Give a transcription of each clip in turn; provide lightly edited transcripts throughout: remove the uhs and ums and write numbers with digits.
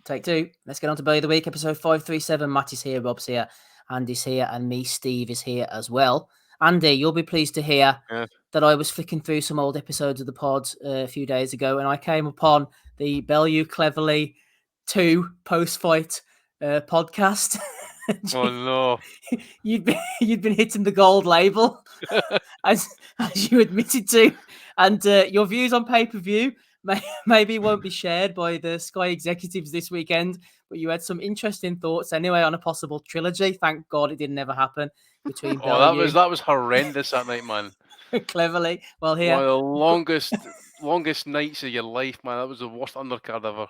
Take two. Let's get on to Bellew of the Week, episode 537. Matt is here, Rob's here, Andy's here, and me, Steve, is here as well. Andy, you'll be pleased to hear that I was flicking through some old episodes of the pod a few days ago, and I came upon the Bellew Cleverly 2 post-fight podcast. Oh no! You'd been hitting the gold label as you admitted to, and your views on pay-per-view maybe won't be shared by the Sky executives this weekend, but you had some interesting thoughts anyway on a possible trilogy. Thank God it didn't ever happen between Bellew. that was horrendous that night, man. Cleverly. Well, here. One of the longest nights of your life, man. That was the worst undercard ever.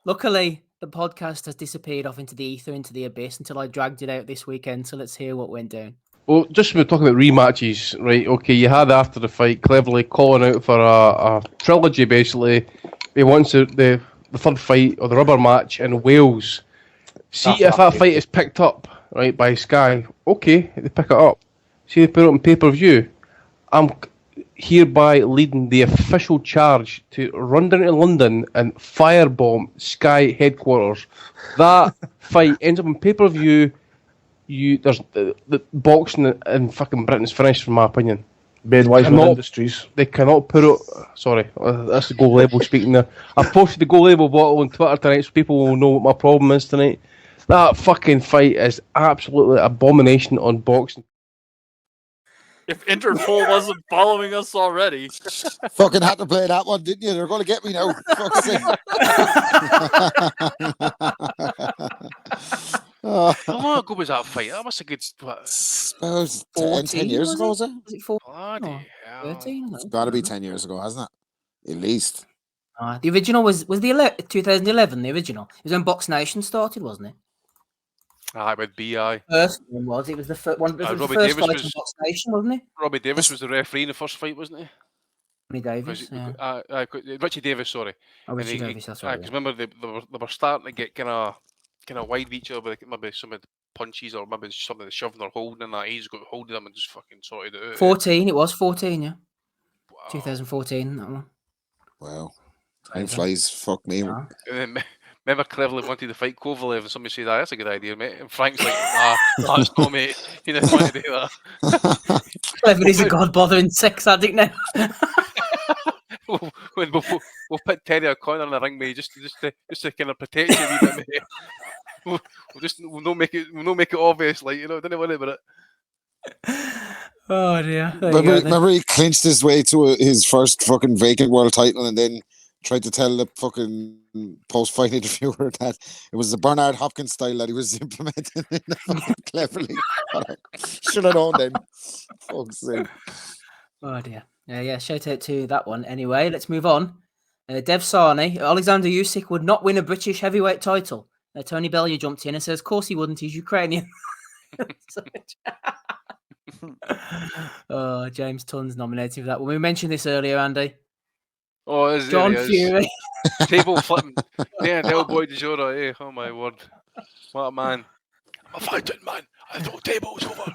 Luckily, the podcast has disappeared off into the ether, into the abyss, until I dragged it out this weekend. So let's hear what went down. Well, just when we're talking about rematches, right? Okay, you had after the fight Cleverly calling out for a trilogy, basically. He wants the third fight or the rubber match in Wales. See if that fight is picked up, right, by Sky. Okay, they pick it up. See, they put it on pay-per-view. I'm hereby leading the official charge to run down to London and firebomb Sky headquarters. That fight ends up on pay-per-view. There's the boxing in fucking Britain's finished, in my opinion. Bedwise Industries. They cannot put it. Sorry, that's the goal label speaking there. I posted the goal label bottle on Twitter tonight, so people will know what my problem is tonight. That fucking fight is absolutely abomination on boxing. If Interpol wasn't following us already. Fucking had to play that one, didn't you? They're going to get me now. Fuck's sake. How long ago was that fight? That must have good. Suppose 10 years ago, was it? Was it 4? Bloody hell. 13? It's got to be 10 years ago, hasn't it? At least. The original was the 2011, the original. It was when Box Nation started, wasn't it? With BI. First one was. It was the first one. The Robbie first Davis fight was- in Box Nation, wasn't it? Robbie Davis was the referee in the first fight, wasn't he? Ronnie Davis. Yeah. Richie Davis, sorry. Oh, Richie And he- Davis, that's right. Because remember, they were starting to get kind of wide with each other, with maybe some of the punches or maybe something shoving or holding, and that he's got hold of them and just fucking sorted it out. 14, it was 14, yeah. Wow. 2014, that one. Wow. Time flies. Fuck me. Yeah. And then, remember, Cleverly wanted to fight Kovalev, and somebody said, that's a good idea, mate. And Frank's like, that's no, mate. He didn't want to do that. Cleverly's a god bothering sex addict now. We'll put Terry O'Connor in the ring, mate, just to kind of protect you a wee bit, mate. We'll not make it obvious, like, don't worry about it. Oh dear. Remember he clinched his way to his first fucking vacant world title and then tried to tell the fucking post-fight interviewer that it was the Bernard Hopkins style that he was implementing in the fucking Cleverly. Should have known then. Fuck's sake. Oh dear. Yeah, shout out to that one. Anyway, let's move on. Dev Sarni, Alexander Usyk would not win a British heavyweight title. Tony Bellew jumped in and says, of course he wouldn't, he's Ukrainian. James Tunn's nominated for that one. We mentioned this earlier, Andy. Oh, is John it? Fury. Table flipping. Yeah, Del Boy de Jura, eh? Oh my word. What a man. I'm a fighting man. I throw tables over.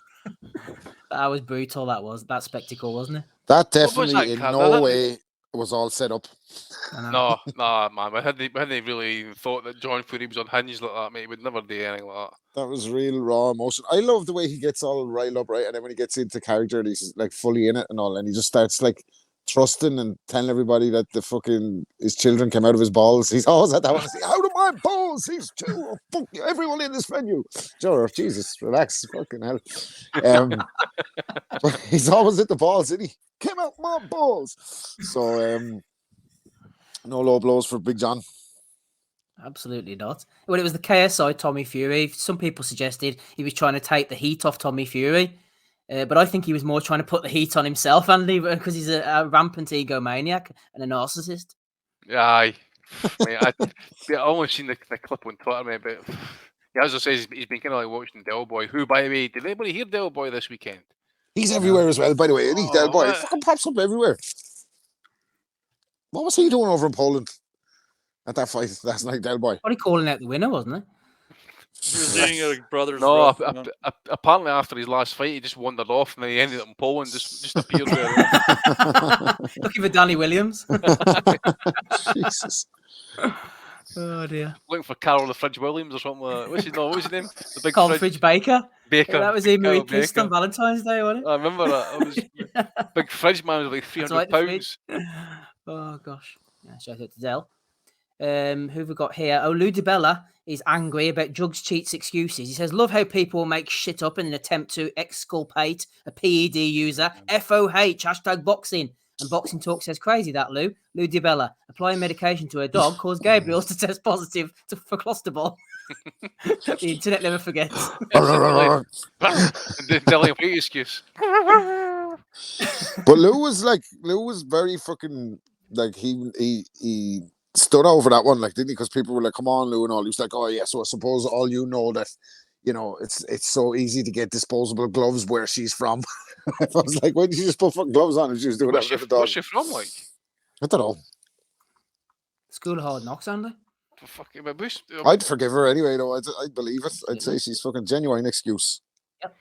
That was brutal, that spectacle, wasn't it? That What was definitely that, in Kat? no way was all set up. No, man. I hadn't really even thought that John Fury was unhinged like that, mate. He would never do anything like that. That was real raw emotion. I love the way he gets all riled up, right? And then when he gets into character, he's like fully in it and all, and he just starts like trusting and telling everybody that his children came out of his balls. He's always at that one. Out of my balls, he's two. Oh, fuck you, everyone in this venue. Sure, Jesus, relax, fucking hell. But he's always at the balls, isn't he? Came out my balls. So no low blows for Big John. Absolutely not. Well, it was the KSI Tommy Fury. Some people suggested he was trying to take the heat off Tommy Fury. But I think he was more trying to put the heat on himself, Andy, because he's a rampant egomaniac and a narcissist. Aye. Mate, I almost seen the clip on Twitter, mate, but as I say, he's been kind of like watching Del Boy, who, by the way, did anybody hear Del Boy this weekend? He's everywhere as well, by the way, isn't he, Del Boy? He fucking pops up everywhere. What was he doing over in Poland at that fight last night, Del Boy? Probably calling out the winner, wasn't he? He was eating a brother's No, rough, apparently after his last fight, he just wandered off and then he ended up in Poland, just appeared there. Looking for Danny Williams. Jesus. Oh dear. Looking for Carol the Fridge Williams or something. What's his name? The big Carl Fridge Baker. Baker. That was him who he Carol kissed Baker. on Valentine's Day, wasn't it? I remember that. It was big fridge man was like That's £300. right, the fridge. Oh gosh. Yeah, shout out to Dell. Who have we got here? Oh, Lou DiBella is angry about Jugs Cheats excuses. He says, love how people make shit up in an attempt to exculpate a PED user. FOH, hashtag boxing. And Boxing Talk says, crazy that, Lou. Lou DiBella, applying medication to her dog caused Gabriel to test positive for clusterball. The internet never forgets. The Dillian Wheat excuse. But Lou was very fucking like he stood over that one, like, didn't he? Because people were like, "Come on, Lou," and all. He was like, "Oh yeah, so I suppose all you know that, you know, it's so easy to get disposable gloves where she's from." I was like, "Why did you just put fucking gloves on if she was doing that with the dog?" What's she from, like? I don't know. School of Hard Knocks, Andy. Fucking my bush. I'd forgive her anyway, though. I'd believe it. I'd say she's fucking genuine excuse. Yep.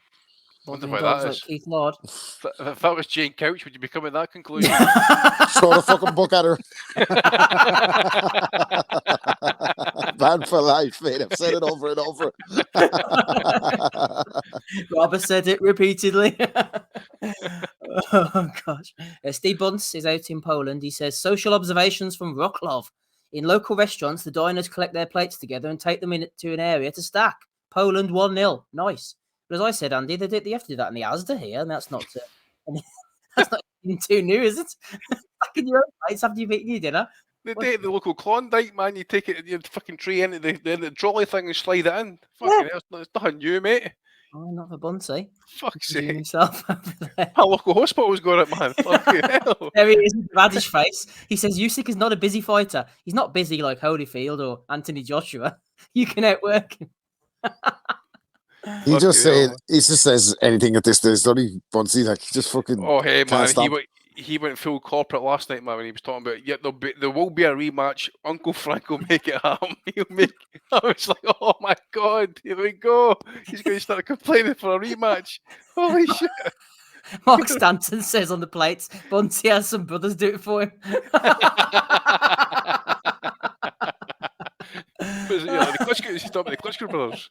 Wonder Bothering why dogs that like is. Keith Lord. If that was Jane Couch, would you be coming to that conclusion? Throw the fucking book at her. Banned for life, mate. I've said it over and over. Robert said it repeatedly. Oh gosh. Steve Bunce is out in Poland. He says social observations from Wrocław. In local restaurants, the diners collect their plates together and take them to an area to stack. Poland 1-0. Nice. But as I said, Andy, they have to do that in the Asda here, and that's not that's not even too new, is it? Stacking your own plates after you've eaten your dinner. They take the local Klondike, man. You take it, you fucking tray into the trolley thing and slide it in. Fucking hell, it's nothing new, mate. Oh, not for Bunsey. Fuck's Doing sake. himself over there. My local hospital's got it, man. Fucking hell. There he is with the radish face. He says Usyk is not a busy fighter. He's not busy like Holyfield or Anthony Joshua. You can outwork him. He just says anything at this stage, don't he, Bunsey? Like, he just fucking. Oh, hey, man. stop. He went full corporate last night, man, when he was talking about, yeah, there will be a rematch. Uncle Frank will make it happen. He'll make it. I was like, oh my God, here we go. He's going to start complaining for a rematch. Holy shit. Mark Stanton says on the plates, Bunsey has some brothers do it for him. The Klitschko brothers.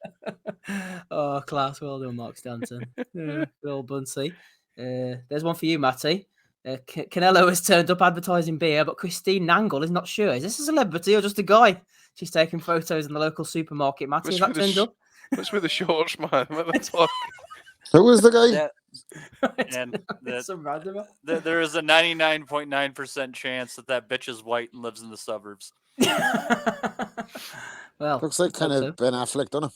Oh, class. Well done, Mark Stanton. Good old Bunsey. There's one for you, Matty. Canelo has turned up advertising beer, but Christine Nangle is not sure. Is this a celebrity or just a guy? She's taking photos in the local supermarket. Matty, has that turned up? What's with the shorts, man? What the fuck? Who was the guy? And Some random. there is a 99.9% chance that bitch is white and lives in the suburbs. Well, Looks like kind of Ben Affleck, doesn't it?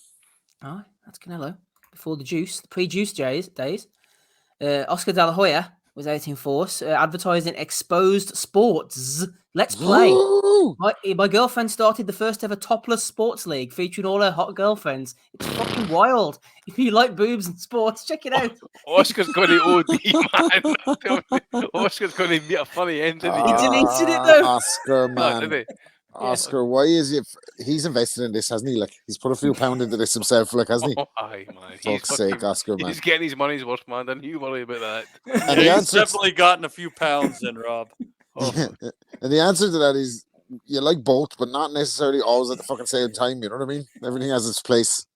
Oh, that's Canelo. Before the pre-juice days. Oscar De La Hoya was out in force, advertising exposed sports. Let's play. My girlfriend started the first ever topless sports league featuring all her hot girlfriends. It's fucking wild. If you like boobs and sports, check it out. Oscar's going to OD, man. Oscar's going to meet a funny end. He deleted it though. Oscar, man. No, did he? Oscar, why is he? He's invested in this, hasn't he? Like, he's put a few pounds into this himself, like, hasn't he? Oh, aye, man. Fuck's sake, Oscar, man. He's getting his money's worth, man. Don't you worry about that. And Yeah, he's definitely gotten a few pounds in, Rob. And the answer to that is you like both, but not necessarily always at the fucking same time. You know what I mean? Everything has its place.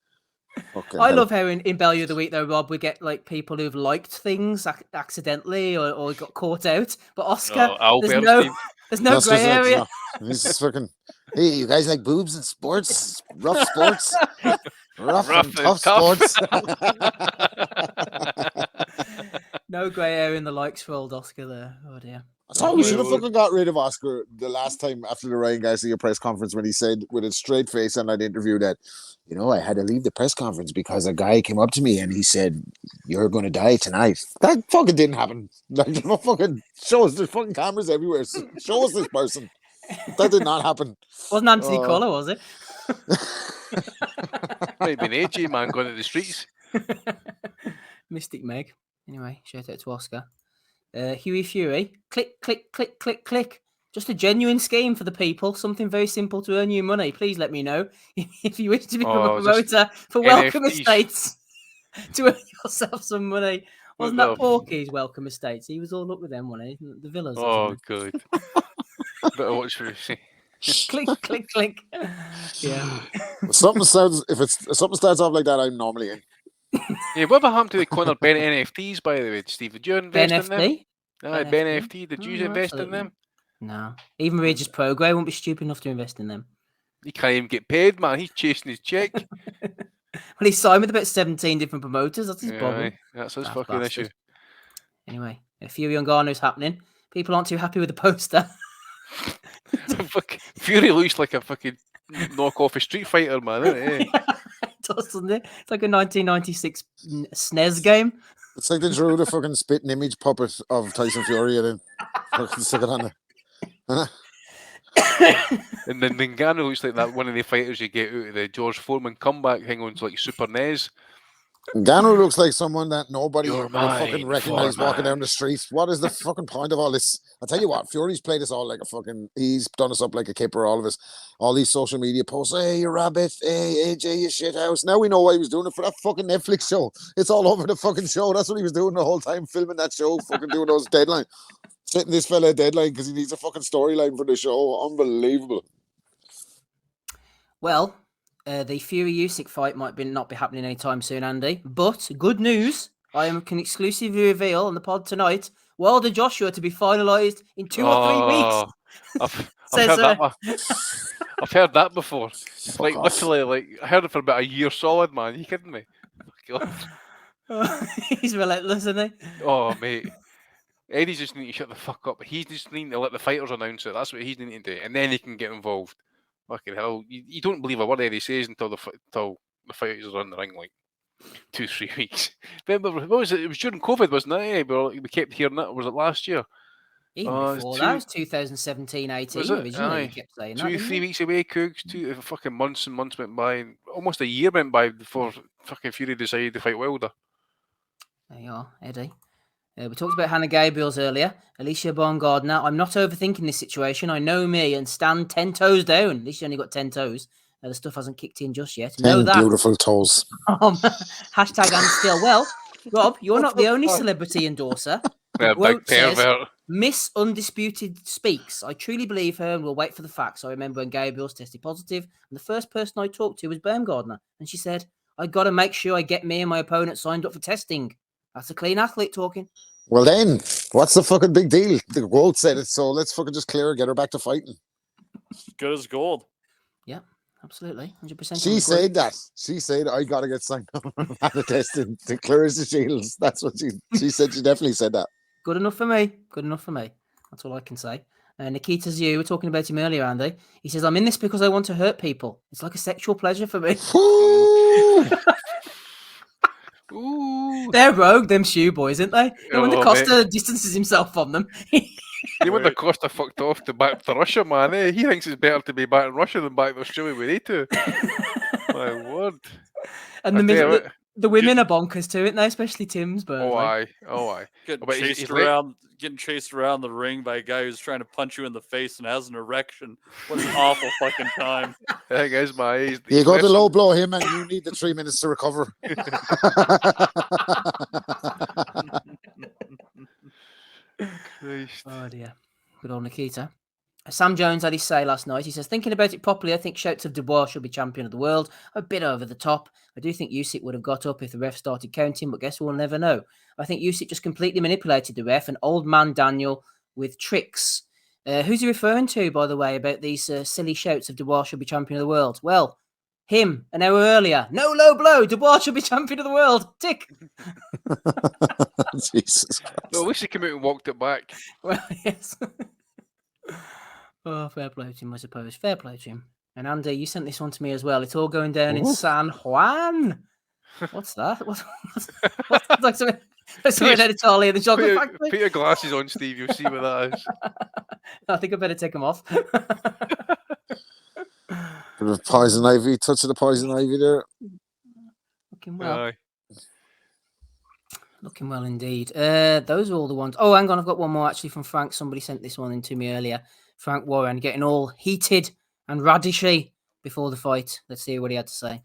Okay, I love how in Bellew of the Week, though, Rob, we get like people who've liked things accidentally or got caught out. But Oscar, there's no grey area. No. He's just fucking, hey, you guys like boobs and sports? Rough sports? rough and tough sports? No grey area in the likes for old Oscar there. Oh, dear. I thought we should have fucking got rid of Oscar the last time after the Ryan Garcia press conference when he said with a straight face on that interview that, you know, I had to leave the press conference because a guy came up to me and he said, "You're going to die tonight." That fucking didn't happen. Like, fucking show us, there's fucking cameras everywhere. Show us this person. That did not happen. Wasn't Anthony Cole, was it? Might be an AJ man going to the streets. Mystic Meg. Anyway, shout out to Oscar. Huey Fury. Click, click, click, click, click. Just a genuine scheme for the people. Something very simple to earn you money. Please let me know if you wish to become a promoter for Welcome Estates to earn yourself some money. Wasn't that Porky's Welcome Estates? He was all up with them, wasn't he? The villas. Oh, good. Better watch for you. Clink, clink, clink. Yeah. Something something starts off like that, I'm normally in. Yeah, whatever happened to the Conor Ben NFTs, by the way, Steve? Did you invest in them? NFT? Aye, Ben NFT. Did you Oh, invest in absolutely. them? No. Even Regis Progray won't be stupid enough to invest in them. He can't even get paid, man. He's chasing his check. Well, he's signed with about 17 different promoters. That's his problem. Aye, that's his Daft fucking bastard. issue. Anyway, a Fury on Garner's happening. People aren't too happy with the poster. Fury looks like a fucking knockoff of Street Fighter, man, isn't it? It does, doesn't it? It's like a 1996 SNES game. It's like they drew the fucking spitting image puppet of Tyson Fury and then fucking stick it on there. And then Ngannou looks like that one of the fighters you get out of the George Foreman comeback hang on to like Super NES. Ngannou looks like someone that nobody You're would fucking mine, recognize walking Foreman. down the street. What is the fucking point of all this? I tell you what, Fury's played us all like a fucking. He's done us up like a kipper. All of us, all these social media posts. Hey, you rabbit. Hey, AJ, you shit house. Now we know why he was doing it for that fucking Netflix show. It's all over the fucking show. That's what he was doing the whole time, filming that show, fucking doing those deadline, setting this fella a deadline because he needs a fucking storyline for the show. Unbelievable. Well, the Fury Usyk fight might not be happening anytime soon, Andy. But good news, can exclusively reveal on the pod tonight Wilder Joshua to be finalised in 2 or 3 weeks. I've heard that before. Like off. literally, like I heard it for about a year solid, man. Are you kidding me? God. He's relentless, isn't he? Oh, mate. Eddie's just need to shut the fuck up. He's just needing to let the fighters announce it. That's what he's needing to do, and then he can get involved. Fucking hell, you don't believe a word Eddie says until the fighters are in the ring, like 2-3 weeks. Remember, what was it? It was during COVID, wasn't it? We kept hearing that. Or was it last year? Even before that, it was 2017-18 Was it? originally. Aye. You kept saying 2-3 weeks away, Cooks. Fucking months and months went by. And almost a year went by before fucking Fury decided to fight Wilder. There you are, Eddie. We talked about Hannah Gabriel's earlier. Alicia Baumgardner. I'm not overthinking this situation. I know me and stand 10 toes down. At least you only got 10 toes. The stuff hasn't kicked in just yet. 10 beautiful toes. Hashtag and still. Well, Rob, you're not the only celebrity endorser. The quote says, Miss Undisputed speaks. I truly believe her and we'll wait for the facts. I remember when Gabriel's tested positive and the first person I talked to was Baumgardner. And she said, I got to make sure I get me and my opponent signed up for testing. That's a clean athlete talking. Well then, what's the fucking big deal? The quote said it, so let's fucking just clear her, get her back to fighting. Good as gold. Yeah, absolutely. 100%. She said that. She said, I got to get signed up for the testing to clear the shields. That's what she said. She definitely said that. Good enough for me. Good enough for me. That's all I can say. Nikita Zhu, we were talking about him earlier, Andy. He says, I'm in this because I want to hurt people. It's like a sexual pleasure for me. Ooh. They're rogue, them shoe boys, aren't they? When the Costa distances himself from them. When the Costa fucked off back to Russia, man, he thinks it's better to be back in Russia than back in Australia with A2. My word. And the women are bonkers too, aren't they? Especially Tim's, but Oh aye. Getting chased around the ring by a guy who's trying to punch you in the face and has an erection. What an awful fucking time. That guy's my age. You got to low blow him and you need the 3 minutes to recover. Christ. Oh dear. Good old Nikita. Sam Jones had his say last night. He says, thinking about it properly, I think shouts of Dubois should be champion of the world. A bit over the top. I do think Usyk would have got up if the ref started counting, but guess we'll never know. I think Usyk just completely manipulated the ref and old man Daniel with tricks. Who's he referring to, by the way, about these silly shouts of Dubois should be champion of the world? Well, him, an hour earlier. No low blow. Dubois should be champion of the world. Tick. Jesus Christ. Well, at least he came out and walked it back. Well, yes. Oh, fair play to him, I suppose. Fair play to him. And Andy, you sent this one to me as well. It's all going down in San Juan. What's that? What's like something out of Charlie and the Chocolate Factory? Put your glasses on, Steve. You'll see what that is. I think I better take them off. Poison ivy, touch of the poison ivy there. Looking well. Looking well indeed. Those are all the ones. Oh, hang on. I've got one more actually from Frank. Somebody sent this one in to me earlier. Frank Warren getting all heated and radishy before the fight. Let's hear what he had to say.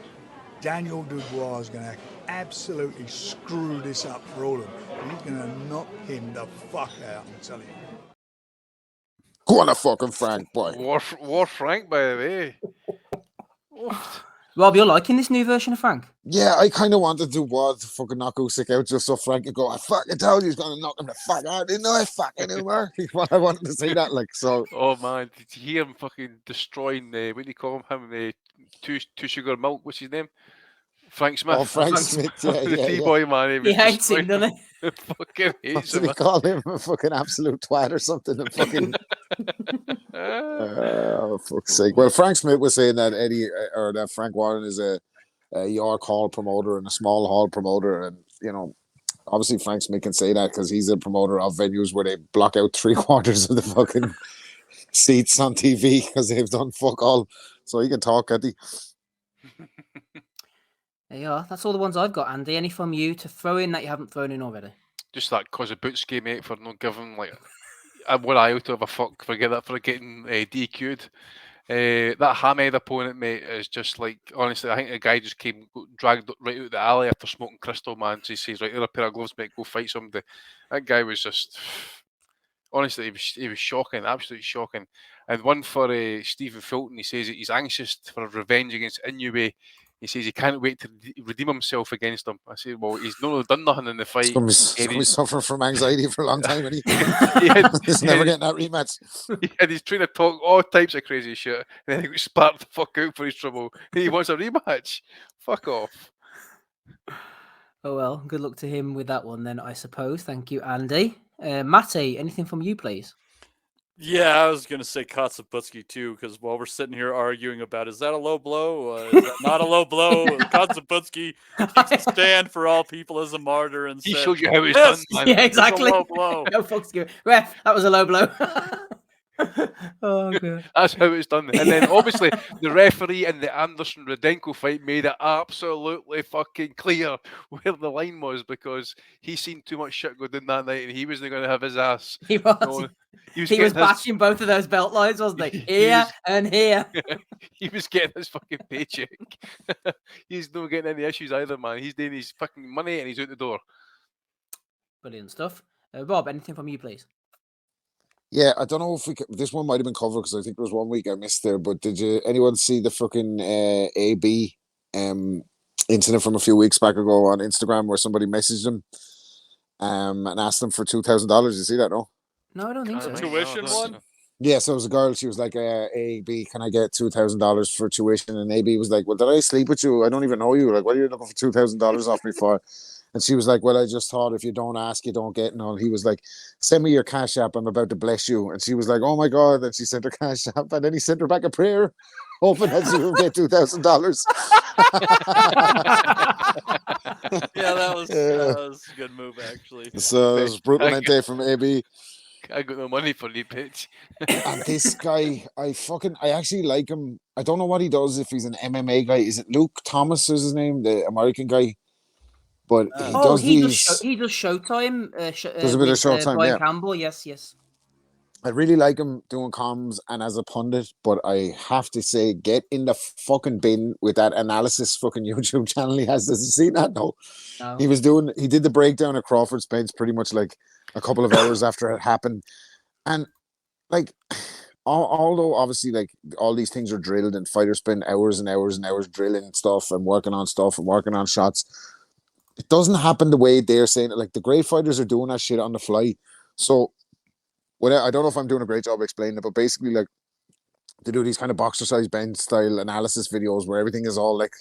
Daniel Dubois is going to absolutely screw this up for all of them. He's going to knock him the fuck out, I'm telling you. Go on a fucking Frank, boy. War Frank, by the way. Oof. Rob, you're liking this new version of Frank? Yeah, I kind of wanted to fucking knock Usyk out just so Frank could go, I fucking told you he's going to knock him the fuck out. Didn't I fucking knew, man? I wanted to say that, like, so. Oh, man. Did you hear him fucking destroying, what do you call him? Two Sugar Milk, what's his name? Frank Smith. Oh, Frank Smith, yeah, the yeah. T-boy, man. He hates him, doesn't he? Fucking hates Did him. he call him a fucking absolute twat or something? And fucking... fuck's sake. Well, Frank Smith was saying that that Frank Warren is a York Hall promoter and a small hall promoter, and you know, obviously Frank Smith can say that because he's a promoter of venues where they block out 3/4 of the fucking seats on TV because they've done fuck all, so he can talk, can't he? There you are. That's all the ones I've got, Andy. Any from you to throw in that you haven't thrown in already? Just that Kozubutski, mate, for not giving like one iota of a fuck. Forget that for getting DQ'd. That hamhead opponent, mate, is just like, honestly, I think the guy just dragged right out the alley after smoking crystal, man. So he says, right, here a pair of gloves, mate, go fight somebody. That guy was just, honestly, he was shocking, absolutely shocking. And one for Stephen Fulton, he says he's anxious for revenge against Inoue. He says he can't wait to redeem himself against him. I said, well, he's not done nothing in the fight. He's going to be suffering from anxiety for a long time, and he's never getting that rematch. And he's trying to talk all types of crazy shit, and then he got sparked the fuck out for his trouble. And he wants a rematch. Fuck off. Oh, well, good luck to him with that one then, I suppose. Thank you, Andy. Matty, anything from you, please? Yeah, I was going to say Kotsubutski too, because while we're sitting here arguing about is that a low blow? Is that not a low blow? Kotsubutski takes a stand for all people as a martyr and He said, showed you how it's done, man. Yeah, exactly. A low blow. No fucks given. Ref, that was a low blow. Oh, God. That's how it's done. And then obviously the referee in the Anderson Rudenko fight made it absolutely fucking clear where the line was, because he seen too much shit go down that night and he wasn't going to have his ass. He was. He was bashing both of those belt lines, wasn't he? Here and here. He was getting his fucking paycheck. He's not getting any issues either, man. He's doing his fucking money and he's out the door. Brilliant stuff. Rob, anything from you, please? Yeah, I don't know if this one might have been covered because I think there was 1 week I missed there. But did anyone see the fucking AB incident from a few weeks back ago on Instagram where somebody messaged him and asked them for $2,000? You see that? No. No, I don't think so. Tuition one? Yeah, so it was a girl. She was like, AB, can I get $2,000 for tuition? And AB was like, well, did I sleep with you? I don't even know you. Like, what are you looking for $2,000 off me for? And she was like, well, I just thought if you don't ask, you don't get. And all. He was like, send me your Cash App. I'm about to bless you. And she was like, oh, my God. And she sent her Cash App. And then he sent her back a prayer, hoping that she would get $2,000. Yeah, that was a good move, actually. So it was brutal that day from AB. I got no money for the pitch. And this guy, I actually like him. I don't know what he does, if he's an MMA guy. Is it Luke Thomas is his name, the American guy? But he does he does Showtime. Does a bit of Showtime, Brian yeah. Campbell, yes. I really like him doing comms and as a pundit, but I have to say, get in the fucking bin with that analysis fucking YouTube channel he has. Does you see that? No. He did the breakdown of Crawford Spence pretty much like a couple of hours after it happened. And like, although obviously like all these things are drilled and fighters spend hours and hours and hours drilling stuff and working on shots, it doesn't happen the way they're saying it. Like the great fighters are doing that shit on the fly. So I don't know if I'm doing a great job explaining it, but basically like they do these kind of boxer size bench style analysis videos where everything is all like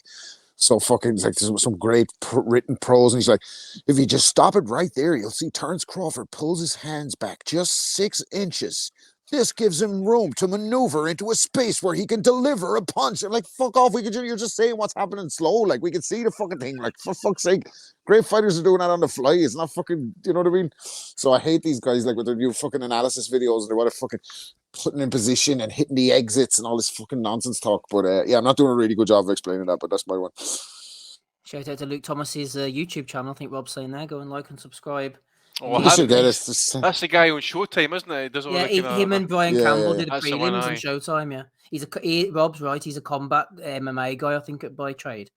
so fucking, like there's some great written prose, and he's like, if you just stop it right there, you'll see Terence Crawford pulls his hands back just 6 inches. This gives him room to maneuver into a space where he can deliver a punch. I'm like, fuck off. You're just saying what's happening slow. Like, we can see the fucking thing. Like, for fuck's sake, great fighters are doing that on the fly. It's not fucking, you know what I mean? So I hate these guys, like, with their new fucking analysis videos and they want to fucking putting in position and hitting the exits and all this fucking nonsense talk. But yeah, I'm not doing a really good job of explaining that, but that's my one. Shout out to Luke Thomas's YouTube channel. I think Rob's saying there. Go and like and subscrib. Oh, You should get it. That's the guy on Showtime, isn't it? He does all Yeah, the him and Brian Campbell did the That's the one, prelims on aye. Showtime. Yeah, Rob's right. He's a combat MMA guy, I think, by trade.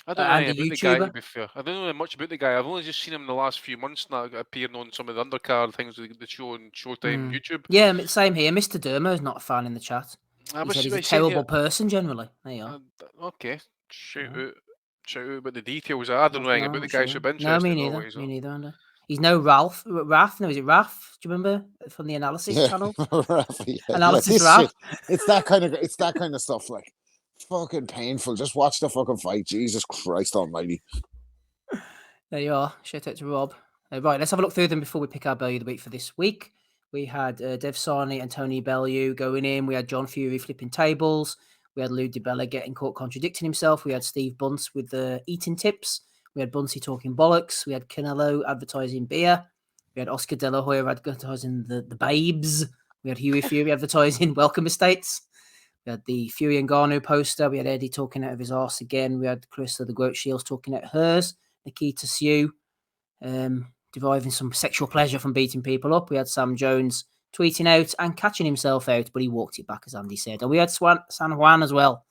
I don't know and anything a about the guy, to YouTuber. be fair. I don't know much about the guy. I've only just seen him in the last few months now, appearing on some of the undercard things, the show on Showtime YouTube. Yeah, same here. Mr. Dermo is not a fan in the chat. I He was said he's a saying here. terrible person generally. There you are. Okay, shout out about the details. I don't know anything about the guy, so I'm interested No, me to know what neither. he's Me on. neither, Andy. He's no Ralph. Raph? No, is it Raph? Do you remember from the analysis Yeah, channel? Rafi, yeah, Analysis this Raph. shit. It's that kind of stuff. Like, fucking painful. Just watch the fucking fight. Jesus Christ Almighty. There you are. Shout out to Rob. Right, let's have a look through them before we pick our Bellew of the week for this week. We had Dev Sarni and Tony Bellew going in. We had John Fury flipping tables. We had Lou DiBella getting caught contradicting himself. We had Steve Bunce with the eating tips. We had Buncey talking bollocks. We had Canelo advertising beer. We had Oscar De La Hoya advertising the babes. We had Huey Fury advertising welcome estates. We had the Fury and Garno poster. We had Eddie talking out of his arse again. We had Clarissa the Goat Shields talking out hers. Nikita Sue deriving some sexual pleasure from beating people up. We had Sam Jones tweeting out and catching himself out, but he walked it back, as Andy said. And we had San Juan as well,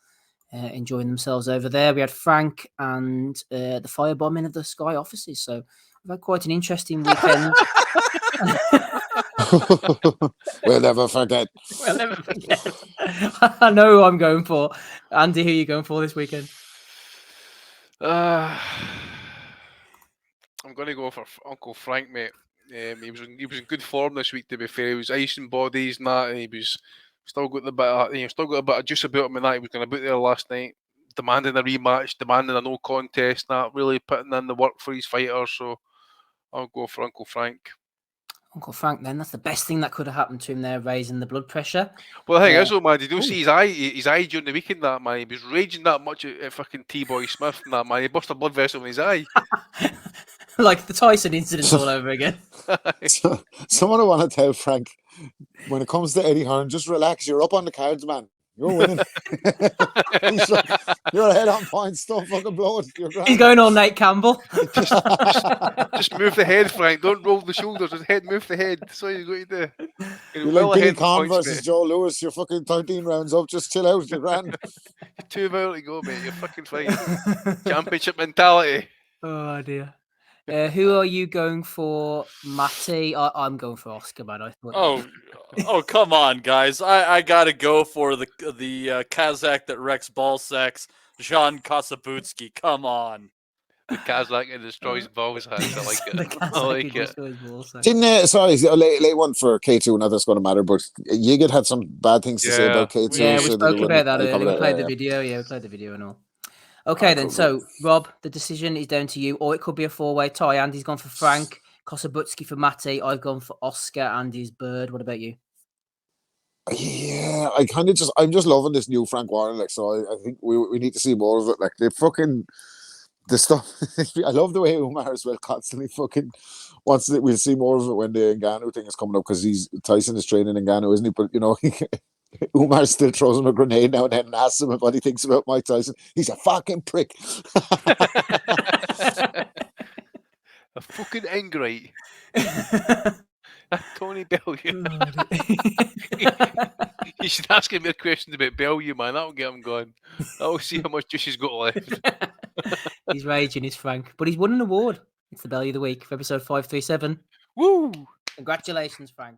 enjoying themselves over there. We had Frank and the firebombing of the Sky offices. So we've had quite an interesting weekend. We'll never forget. We'll never forget. I know who I'm going for. Andy, who are you going for this weekend? I'm going to go for Uncle Frank, mate. He was in good form this week. To be fair, he was icing bodies and that, and he was still got a bit of juice about him. And that he was going to be there last night, demanding a rematch, demanding a no contest, and that really putting in the work for his fighter. So I'll go for Uncle Frank. Uncle Frank, then that's the best thing that could have happened to him there, raising the blood pressure. Well, the thing is, man, did you see his eye during the weekend? That man, he was raging that much at fucking T-Boy Smith, and that man, he burst a blood vessel in his eye. Like the Tyson incident all over again. Someone will want to tell Frank, when it comes to Eddie Hearn, just relax. You're up on the cards, man. You're winning. You're ahead on points. Don't fucking blow it. He's going on Nate Campbell. Just move the head, Frank. Don't roll the shoulders. Just move the head. That's all you got to do. You're like Billy Conn versus Joe Lewis. You're fucking 13 rounds up. Just chill out. You're grand. 2 hours to go, mate. You're fucking fine. Championship mentality. Oh dear. Who are you going for, Matty? I'm going for Oscar, man. I thought. Oh, come on, guys! I gotta go for the Kazakh that wrecks ball sacks, Jean Kasabutsky. Come on. The Kazakh that destroys balls hacks. I like it. I like it. Didn't sorry, late one for K2. Not that's going to matter, but Yigit had some bad things to say about K2. Yeah, we so spoke about that earlier. We played the video. Yeah, we played the video and all. Okay, then. So, Rob, the decision is down to you, or it could be a 4-way tie. Andy's gone for Frank, Kosabutsky for Matty. I've gone for Oscar, Andy's Bird. What about you? Yeah, I'm just loving this new Frank Warren. Like, so I think we need to see more of it. Like, the stuff. I love the way Umar as well constantly fucking wants it. We'll see more of it when the Ngannou thing is coming up because Tyson is training Ngannou, isn't he? But Umar still throws him a grenade now and then and asks him what he thinks about Mike Tyson. He's a fucking prick. A fucking ingrate. Tony Bellew. You should ask him a question about Bellew, man. That'll get him going. That'll see how much juice he's got left. He's raging, is Frank. But he's won an award. It's the Bellew of the Week for episode 537. Woo! Congratulations, Frank.